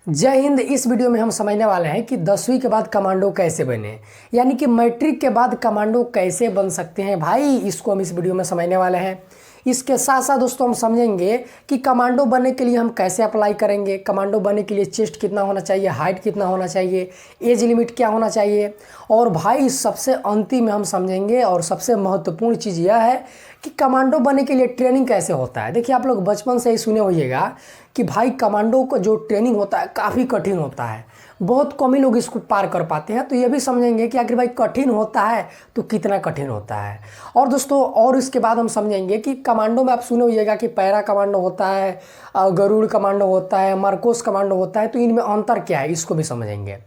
जय हिंद। इस वीडियो में हम समझने वाले हैं कि 10वीं के बाद कमांडो कैसे बने, यानी कि मैट्रिक के बाद कमांडो कैसे बन सकते हैं। भाई इसको हम इस वीडियो में समझने वाले हैं। इसके साथ साथ दोस्तों हम समझेंगे कि कमांडो बनने के लिए हम कैसे अप्लाई करेंगे, कमांडो बनने के लिए चेस्ट कितना होना चाहिए, हाइट कितना होना चाहिए, एज लिमिट क्या होना चाहिए। और भाई सबसे अंतिम में हम समझेंगे और सबसे महत्वपूर्ण चीज़ यह है कि कमांडो बनने के लिए ट्रेनिंग कैसे होता है। देखिए आप लोग बचपन से ही सुने होइएगा कि भाई कमांडो का जो ट्रेनिंग होता है काफ़ी कठिन होता है, बहुत कम ही लोग इसको पार कर पाते हैं। तो ये भी समझेंगे कि आखिर भाई कठिन होता है तो कितना कठिन होता है। और दोस्तों और इसके बाद हम समझेंगे कि कमांडो में आप सुने होइएगा कि पैरा कमांडो होता है, गरुड़ कमांडो होता है, मार्कोस कमांडो होता है। तो इनमें अंतर क्या है इसको भी समझेंगे।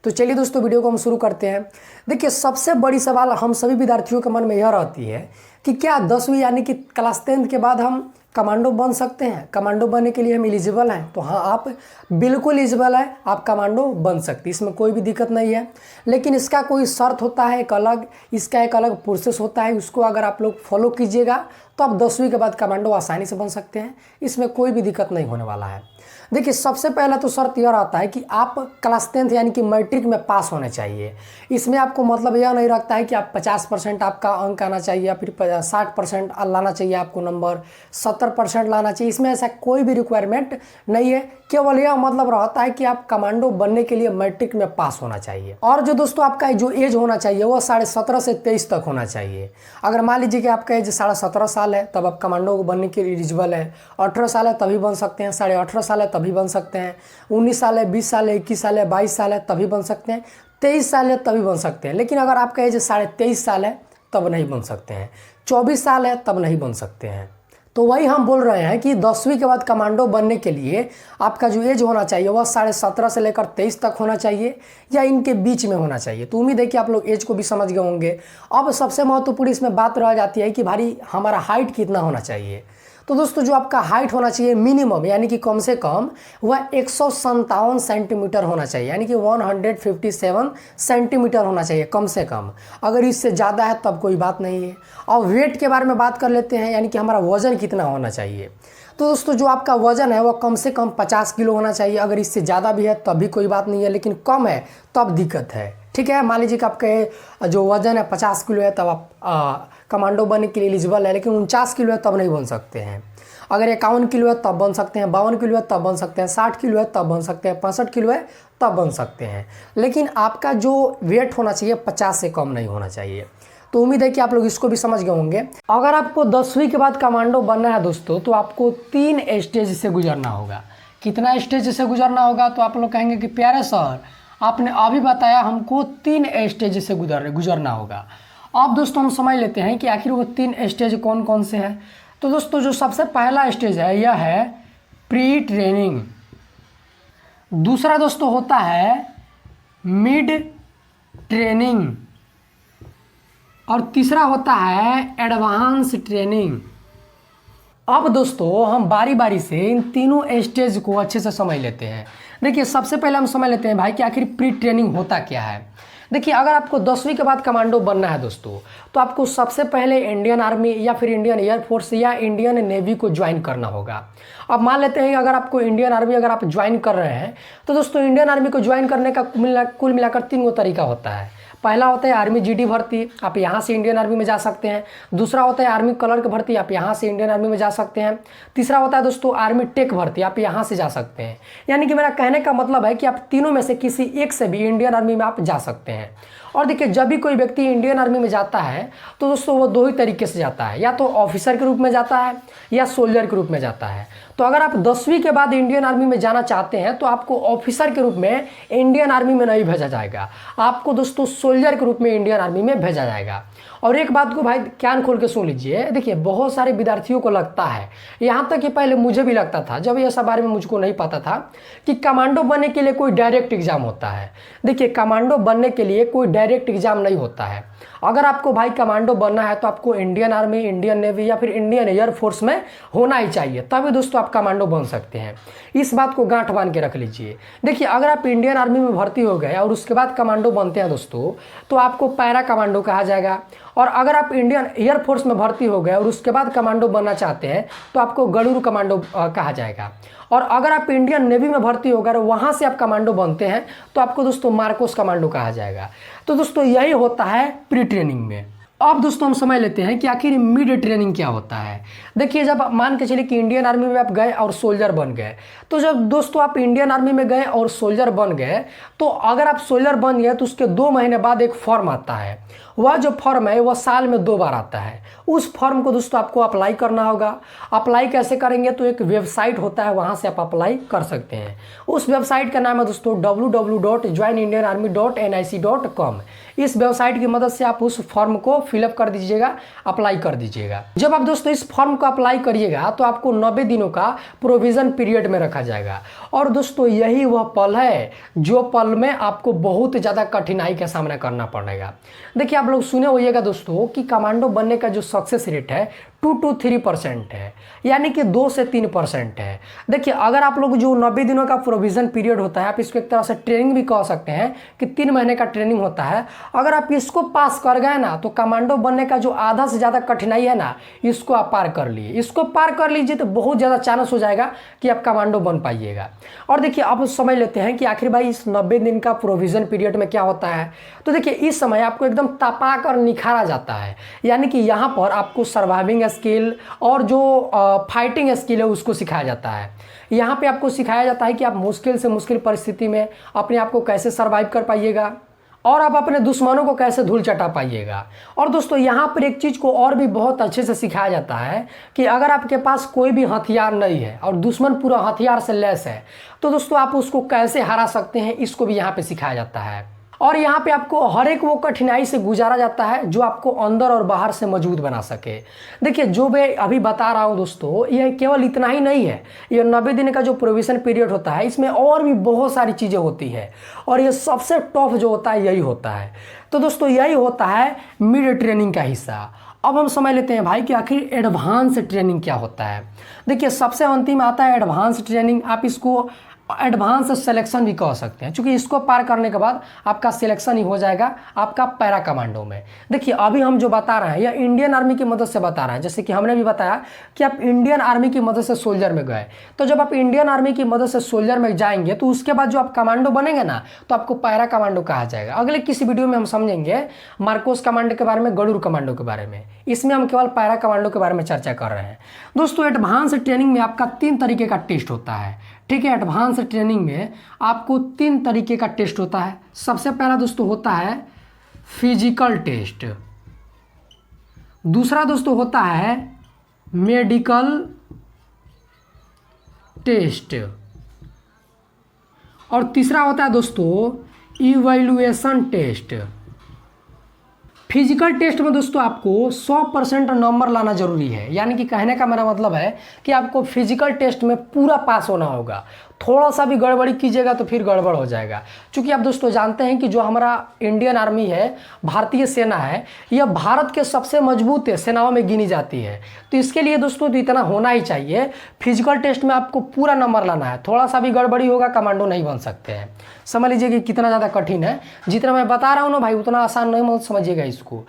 तो चलिए दोस्तों वीडियो को हम शुरू करते हैं। देखिए सबसे बड़ी सवाल हम सभी विद्यार्थियों के मन में यह रहती है कि क्या 10वीं यानी कि क्लास 10th के बाद हम कमांडो बन सकते हैं, कमांडो बनने के लिए हम एलिजिबल हैं। तो हाँ आप बिल्कुल एलिजिबल हैं, आप कमांडो बन सकते हैं, इसमें कोई भी दिक्कत नहीं है। लेकिन इसका कोई शर्त होता है एक अलग, इसका एक अलग प्रोसेस होता है। उसको अगर आप लोग फॉलो कीजिएगा तो आप 10वीं के बाद कमांडो आसानी से बन सकते हैं, इसमें कोई भी दिक्कत नहीं होने वाला है। देखिए सबसे पहला तो शर्त यह रहता है कि आप क्लास 10th यानी कि मैट्रिक में पास होने चाहिए। इसमें आपको मतलब यह नहीं रखता है कि आप 50% आपका अंक आना चाहिए या फिर 60% लाना चाहिए, आपको नंबर 70% लाना चाहिए। इसमें ऐसा कोई भी रिक्वायरमेंट नहीं है, केवल यह मतलब रहता है कि आप कमांडो बनने के लिए मैट्रिक में पास होना चाहिए। और जो दोस्तों आपका जो एज होना चाहिए वह 17.5 से 23 तक होना चाहिए। अगर मान लीजिए कि आपका एज 17.5 साल है तब आप कमांडो बनने के लिए एलिजिबल है। 18 साल है तभी बन सकते हैं, 18.5 साल है तभी बन सकते हैं, 19 साल है, 20 साल है, 21 साल है, 22 साल है तभी बन सकते हैं, 23 साल है तभी बन सकते हैं। लेकिन अगर आपका एज 23.5 साल है तब नहीं बन सकते हैं, 24 साल है तब नहीं बन सकते हैं। तो वही हम बोल रहे हैं कि 10वीं के बाद कमांडो बनने के लिए आपका जो एज होना चाहिए वह 17.5 से लेकर 23 तक होना चाहिए या इनके बीच में होना चाहिए। तो उम्मीद है कि आप लोग एज को भी समझ गए होंगे। अब सबसे महत्वपूर्ण इसमें बात रह जाती है कि भाई हमारा हाइट कितना होना चाहिए। तो दोस्तों जो आपका हाइट होना चाहिए मिनिमम यानी कि कम से कम वह 157 सेंटीमीटर होना चाहिए, यानी कि 157 सेंटीमीटर होना चाहिए कम से कम। अगर इससे ज़्यादा है तब कोई बात नहीं है। और वेट के बारे में बात कर लेते हैं, यानी कि हमारा वज़न कितना होना चाहिए। तो दोस्तों जो आपका वज़न है वह कम से कम 50 किलो होना चाहिए। अगर इससे ज़्यादा भी है तब भी कोई बात नहीं है, लेकिन कम है तब दिक्कत है। ठीक है, मान लीजिए कि आपका जो वज़न है 50 किलो है तब आप कमांडो बनने के लिए एलिजिबल है, लेकिन 49 किलो है तब नहीं बन सकते हैं। अगर 51 किलो है तब बन सकते हैं, 52 किलो है तब बन सकते हैं, 60 किलो है तब बन सकते हैं, 65 किलो है तब बन सकते हैं। लेकिन आपका जो वेट होना चाहिए 50 से कम नहीं होना चाहिए। तो उम्मीद है कि आप लोग इसको भी समझ गए होंगे। अगर आपको 10वीं के बाद कमांडो बनना है दोस्तों तो आपको 3 स्टेज से गुजरना होगा। कितना स्टेज से गुजरना होगा? तो आप लोग कहेंगे कि प्यारे सर आपने अभी बताया हमको 3 स्टेज से गुजरना होगा। अब दोस्तों हम समझ लेते हैं कि आखिर वो 3 स्टेज कौन कौन से हैं। तो दोस्तों जो सबसे पहला स्टेज है यह है प्री ट्रेनिंग। दूसरा दोस्तों होता है मिड ट्रेनिंग और तीसरा होता है एडवांस ट्रेनिंग। अब दोस्तों हम बारी बारी से इन तीनों स्टेज को अच्छे से समझ लेते हैं। देखिए सबसे पहले हम समझ लेते हैं भाई कि आखिर प्री ट्रेनिंग होता क्या है। देखिए अगर आपको 10वीं के बाद कमांडो बनना है दोस्तों तो आपको सबसे पहले इंडियन आर्मी या फिर इंडियन एयरफोर्स या इंडियन नेवी को ज्वाइन करना होगा। अब मान लेते हैं अगर आपको इंडियन आर्मी अगर आप ज्वाइन कर रहे हैं तो दोस्तों इंडियन आर्मी को ज्वाइन करने का कुल मिलाकर 3 तरीका होता है। पहला होता है आर्मी जीडी भर्ती, आप यहाँ से इंडियन आर्मी में जा सकते हैं। दूसरा होता है आर्मी क्लर्क भर्ती, आप यहाँ से इंडियन आर्मी में जा सकते हैं। तीसरा होता है दोस्तों आर्मी टेक भर्ती, आप यहाँ से जा सकते हैं। यानी कि मेरा कहने का मतलब है कि आप तीनों में से किसी एक से भी इंडियन आर्मी में आप जा सकते हैं। और देखिए जब भी कोई व्यक्ति इंडियन आर्मी में जाता है तो दोस्तों वो 2 ही तरीके से जाता है, या तो ऑफिसर के रूप में जाता है या सोल्जर के रूप में जाता है। तो अगर आप 10वीं के बाद इंडियन आर्मी में जाना चाहते हैं तो आपको ऑफिसर के रूप में इंडियन आर्मी में नहीं भेजा जाएगा, आपको दोस्तों सोल्जर के रूप में इंडियन आर्मी में भेजा जाएगा। और एक बात को भाई कान खोल के सुन लीजिए। देखिए बहुत सारे विद्यार्थियों को लगता है, यहाँ तक कि पहले मुझे भी लगता था, जब यह सब बारे में मुझको नहीं पता था, कि कमांडो बनने के लिए कोई डायरेक्ट एग्जाम होता है। देखिए कमांडो बनने के लिए कोई डायरेक्ट एग्जाम नहीं होता है। अगर आपको भाई कमांडो बनना है तो आपको इंडियन आर्मी, इंडियन नेवी या फिर इंडियन एयरफोर्स में होना ही चाहिए, तभी दोस्तों आप कमांडो बन सकते हैं। इस बात को गांठ बांध के रख लीजिए। देखिए अगर आप इंडियन आर्मी में भर्ती हो गए और उसके बाद कमांडो बनते हैं दोस्तों तो आपको पैरा कमांडो कहा जाएगा। और अगर आप इंडियन एयरफोर्स में भर्ती हो गए और उसके बाद कमांडो बनना चाहते हैं तो आपको गरुड़ कमांडो कहा जाएगा। और अगर आप इंडियन नेवी में भर्ती हो गए, वहाँ से आप कमांडो बनते हैं, तो आपको दोस्तों मार्कोस कमांडो कहा जाएगा। तो दोस्तों यही होता है प्री ट्रेनिंग में। अब दोस्तों हम समझ लेते हैं कि आखिर मिड ट्रेनिंग क्या होता है। देखिए, जब मान के चलिए कि इंडियन आर्मी में आप गए और सोल्जर बन गए, तो जब दोस्तों आप इंडियन आर्मी में गए और सोल्जर बन गए, तो अगर आप सोल्जर बन गए तो उसके 2 महीने बाद एक फॉर्म आता है। वह जो फॉर्म है वह साल में 2 बार आता है। उस फॉर्म को दोस्तों आपको अप्लाई करना होगा। अप्लाई कैसे करेंगे, तो एक वेबसाइट होता है, वहाँ से आप अप्लाई कर सकते हैं। उस वेबसाइट का नाम है दोस्तों www.joinindianarmy.nic.com। इस वेबसाइट की मदद से आप उस फॉर्म को फिलअप कर दीजिएगा, अप्लाई कर दीजिएगा। जब आप दोस्तों इस फॉर्म को अप्लाई करिएगा तो आपको 90 दिनों का प्रोविज़न पीरियड में रखा जाएगा। और दोस्तों यही वह पल है जो पल में आपको बहुत ज़्यादा कठिनाई का सामना करना पड़ेगा। देखिए, आप लोग सुने होइएगा दोस्तों कि कमांडो बनने का जो सक्सेस रेट है 2 to 3% है, यानी कि 2 से 3% है। देखिए, अगर आप लोग जो 90 दिनों का प्रोविज़न पीरियड होता है, आप इसको एक तरह से ट्रेनिंग भी कह सकते हैं कि 3 महीने का ट्रेनिंग होता है। अगर आप इसको पास कर गए ना, तो कमांडो बनने का जो आधा से ज़्यादा कठिनाई है ना, इसको आप पार कर लिए। इसको पार कर लीजिए तो बहुत ज़्यादा चांस हो जाएगा कि आप कमांडो बन पाइएगा। और देखिए, अब समझ लेते हैं कि आखिर भाई इस 90 दिन का प्रोविज़न पीरियड में क्या होता है। तो देखिए, इस समय आपको एकदम तपा कर निखारा जाता है, यानी कि यहाँ पर आपको सर्वाइविंग स्किल और जो फाइटिंग स्किल है उसको सिखाया जाता है। यहाँ पे आपको सिखाया जाता है कि आप मुश्किल से मुश्किल परिस्थिति में अपने आप को कैसे सर्वाइव कर पाइएगा और आप अपने दुश्मनों को कैसे धूल चटा पाइएगा। और दोस्तों यहाँ पर एक चीज़ को और भी बहुत अच्छे से सिखाया जाता है कि अगर आपके पास कोई भी हथियार नहीं है और दुश्मन पूरा हथियार से लैस है, तो दोस्तों आप उसको कैसे हरा सकते हैं, इसको भी यहाँ पे सिखाया जाता है। और यहाँ पे आपको हर एक वो कठिनाई से गुजारा जाता है जो आपको अंदर और बाहर से मजबूत बना सके। देखिए, जो मैं अभी बता रहा हूँ दोस्तों, ये केवल इतना ही नहीं है। ये 90 दिन का जो प्रोविज़न पीरियड होता है, इसमें और भी बहुत सारी चीज़ें होती है और ये सबसे टफ जो होता है यही होता है। तो दोस्तों यही होता है मिड ट्रेनिंग का हिस्सा। अब हम समझ लेते हैं भाई कि आखिर एडवांस ट्रेनिंग क्या होता है। देखिए, सबसे अंतिम आता है एडवांस ट्रेनिंग। आप इसको एडवांस सिलेक्शन भी कह सकते हैं, क्योंकि इसको पार करने के बाद आपका सिलेक्शन ही हो जाएगा आपका पैरा कमांडो में। देखिए, अभी हम जो बता रहे हैं यह इंडियन आर्मी की मदद से बता रहे हैं। जैसे कि हमने भी बताया कि आप इंडियन आर्मी की मदद से सोल्जर में गए, तो जब आप इंडियन आर्मी की मदद से सोल्जर में जाएंगे तो उसके बाद जो आप कमांडो बनेंगे ना, तो आपको पैरा कमांडो कहा जाएगा। अगले किसी वीडियो में हम समझेंगे मार्कोस कमांडो के बारे में, गरुड़ कमांडो के बारे में। इसमें हम केवल पैरा कमांडो के बारे में चर्चा कर रहे हैं। दोस्तों, एडवांस ट्रेनिंग में आपका 3 तरीके का टेस्ट होता है। ठीक है, एडवांस ट्रेनिंग में आपको 3 तरीके का टेस्ट होता है। सबसे पहला दोस्तों होता है फिजिकल टेस्ट, दूसरा दोस्तों होता है मेडिकल टेस्ट, और तीसरा होता है दोस्तों इवैल्यूएशन टेस्ट। फिजिकल टेस्ट में दोस्तों आपको 100% नंबर लाना जरूरी है, यानी कि कहने का मेरा मतलब है कि आपको फिजिकल टेस्ट में पूरा पास होना होगा। थोड़ा सा भी गड़बड़ी कीजिएगा तो फिर गड़बड़ हो जाएगा। क्योंकि आप दोस्तों जानते हैं कि जो हमारा इंडियन आर्मी है, भारतीय सेना है, यह भारत के सबसे मजबूत सेनाओं में गिनी जाती है। तो इसके लिए दोस्तों तो इतना होना ही चाहिए। फिजिकल टेस्ट में आपको पूरा नंबर लाना है, थोड़ा सा भी गड़बड़ी होगा कमांडो नहीं बन सकते हैं। समझ लीजिए कि कितना ज़्यादा कठिन है। जितना मैं बता रहा हूँ ना भाई, उतना आसान नहीं मत समझिएगा। इसको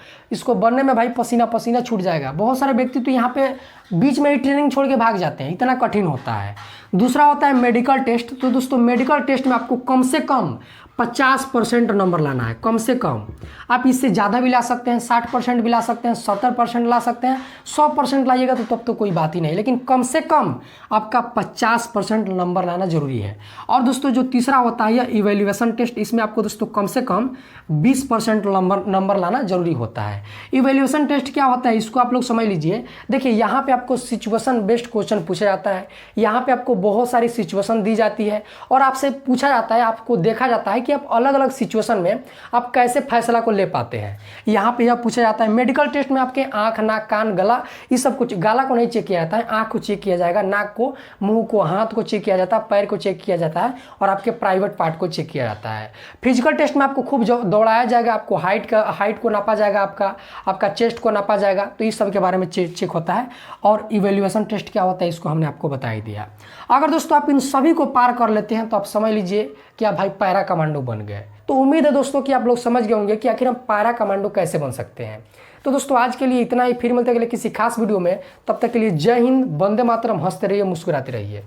बनने में भाई पसीना पसीना छूट जाएगा। बहुत सारे व्यक्ति तो यहाँ पे बीच में ही ट्रेनिंग छोड़ के भाग जाते हैं, इतना कठिन होता है। दूसरा होता है मेडिकल टेस्ट। तो दोस्तों मेडिकल टेस्ट में आपको कम से कम 50% नंबर लाना है, कम से कम। आप इससे ज़्यादा भी ला सकते हैं, 60% भी ला सकते हैं, 70% ला सकते हैं, 100% लाइएगा तो तब तो कोई बात ही नहीं, लेकिन कम से कम आपका 50% नंबर लाना जरूरी है। और दोस्तों जो तीसरा होता है यह इवैल्यूएशन टेस्ट, इसमें आपको दोस्तों कम से कम 20% नंबर लाना जरूरी होता है। इवैल्यूएशन टेस्ट क्या होता है, इसको आप लोग समझ लीजिए। देखिए, यहाँ पे आपको सिचुएशन बेस्ड क्वेश्चन पूछा जाता है। यहाँ पे आपको बहुत सारी सिचुएशन दी जाती है और आपसे पूछा जाता है, आपको देखा जाता है कि आप अलग अलग सिचुएशन में आप कैसे फैसला को ले पाते हैं। यहाँ पे यह पूछा जाता है। मेडिकल टेस्ट में आपके आँख, नाक, कान, गला, ये सब कुछ, गला को नहीं चेक किया जाता है, आँख को चेक किया जाएगा, नाक को, मुंह को, हाथ को चेक किया जाता है, पैर को चेक किया जाता है और आपके प्राइवेट पार्ट को चेक किया जाता है। फिजिकल टेस्ट में आपको खूब दौड़ाया जाएगा, आपको हाइट को नापा जाएगा, आपका चेस्ट को नापा जाएगा, तो इस सब के बारे में चेक होता है। और इवैल्यूएशन टेस्ट क्या होता है इसको हमने आपको बता ही दिया। अगर दोस्तों आप इन सभी को पार कर लेते हैं तो आप समझ लीजिए कि आप भाई पैरा कमांडो बन गए। तो उम्मीद है दोस्तों कि आप लोग समझ गए होंगे कि आखिर हम पैरा कमांडो कैसे बन सकते हैं। तो दोस्तों आज के लिए इतना ही, फिर मिलते हैं अगले किसी खास वीडियो में। तब तक के लिए जय हिंद, वंदे मातरम, हंसते रहिए, मुस्कुराते रहिए।